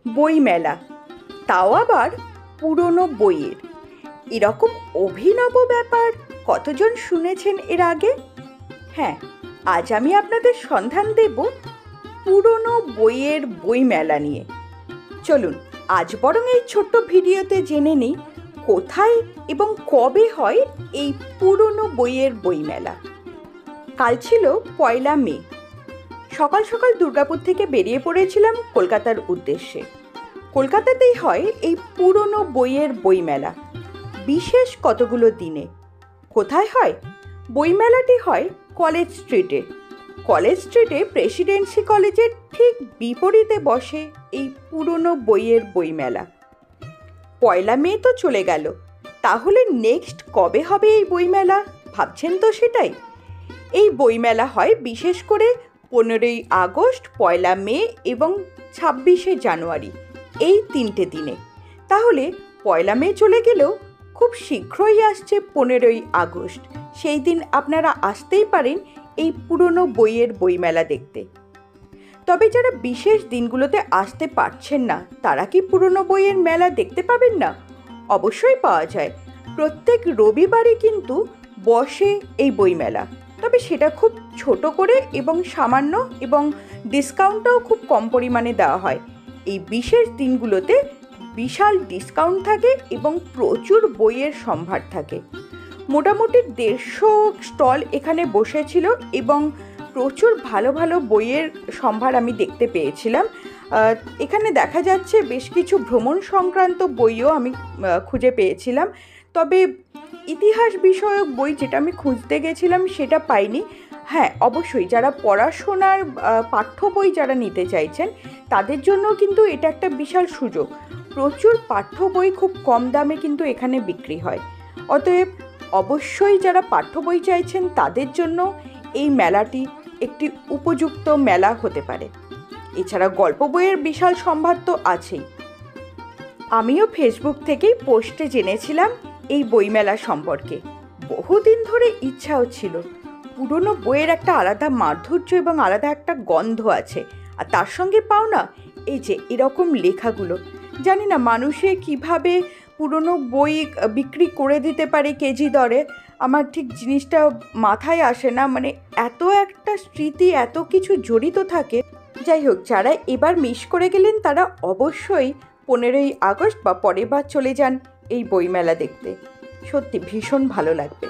বইমেলা, তাও আবার পুরনো বইয়ের। এরকম অভিনব ব্যাপার কতজন শুনেছেন এর আগে? হ্যাঁ, আজ আমি আপনাদের সন্ধান দেব পুরনো বইয়ের বইমেলা নিয়ে। চলুন আজ বরং এই ছোট্ট ভিডিওতে জেনে নিই কোথায় এবং কবে হয় এই পুরনো বইয়ের বইমেলা। কাল ছিল 1 মে। সকাল সকাল দুর্গাপুর থেকে বেরিয়ে পড়েছিলাম কলকাতার উদ্দেশ্যে। কলকাতাতেই হয় এই পুরনো বইয়ের বইমেলা, বিশেষ কতগুলো দিনে। কোথায় হয়? বইমেলাটি হয় কলেজ স্ট্রিটে। কলেজ স্ট্রিটে প্রেসিডেন্সি কলেজের ঠিক বিপরীতে বসে এই পুরনো বইয়ের বইমেলা। 1 মে তো চলে গেল, তাহলে নেক্সট কবে হবে এই বইমেলা ভাবছেন তো সেটাই। এই বইমেলা হয় বিশেষ করে 15ই আগস্ট, 1 মে এবং 26শে জানুয়ারি, এই 3টে দিনে। তাহলে 1 মে চলে গেলেও খুব শীঘ্রই আসছে 15ই আগস্ট। সেই দিন আপনারা আসতেই পারেন এই পুরনো বইয়ের বইমেলা দেখতে। তবে যারা বিশেষ দিনগুলোতে আসতে পারছেন না, তারা কি পুরনো বইয়ের মেলা দেখতে পাবেন না? অবশ্যই পাওয়া যায়। প্রত্যেক রবিবারই কিন্তু বসে এই বইমেলা, তবে সেটা খুব ছোট করে এবং সামান্য, এবং ডিসকাউন্টটাও খুব কম পরিমাণে দেওয়া হয়। এই বিশেষ দিনগুলোতে বিশাল ডিসকাউন্ট থাকে এবং প্রচুর বইয়ের সম্ভার থাকে। মোটামুটি 150 স্টল এখানে বসেছিল এবং প্রচুর ভালো ভালো বইয়ের সম্ভার আমি দেখতে পেয়েছিলাম। এখানে দেখা যাচ্ছে বেশ কিছু ভ্রমণ সংক্রান্ত বইও আমি খুঁজে পেয়েছিলাম, তবে ইতিহাস বিষয়ক বই যেটা আমি খুঁজতে গেছিলাম সেটা পাইনি। হ্যাঁ, অবশ্যই যারা পড়াশোনার পাঠ্য বই যারা নিতে চাইছেন তাদের জন্য কিন্তু এটা একটা বিশাল সুযোগ। প্রচুর পাঠ্য বই খুব কম দামে কিন্তু এখানে বিক্রি হয়। অতএব অবশ্যই যারা পাঠ্য বই চাইছেন তাদের জন্য এই মেলাটি একটি উপযুক্ত মেলা হতে পারে। এছাড়া গল্প বইয়ের বিশাল সম্ভার তো আছেই। আমিও ফেসবুক থেকেই পোস্টে জেনেছিলাম এই বইমেলা সম্পর্কে। বহুদিন ধরে ইচ্ছাও ছিল। পুরনো বইয়ের একটা আলাদা মাধুর্য এবং আলাদা একটা গন্ধ আছে। আর তার সঙ্গে পাও না এই যে এরকম লেখাগুলো, জানি না মানুষে কিভাবে পুরনো বই বিক্রি করে দিতে পারে কেজি দরে। আমার ঠিক জিনিসটা মাথায় আসে না, মানে এত একটা স্মৃতি, এত কিছু জড়িত থাকে। যাই হোক, যারা এবার মিস করে গেলেন তারা অবশ্যই 15ই আগস্ট বা পরের বার চলে যান এই বইমেলা দেখতে। সত্যি ভীষণ ভালো লাগবে।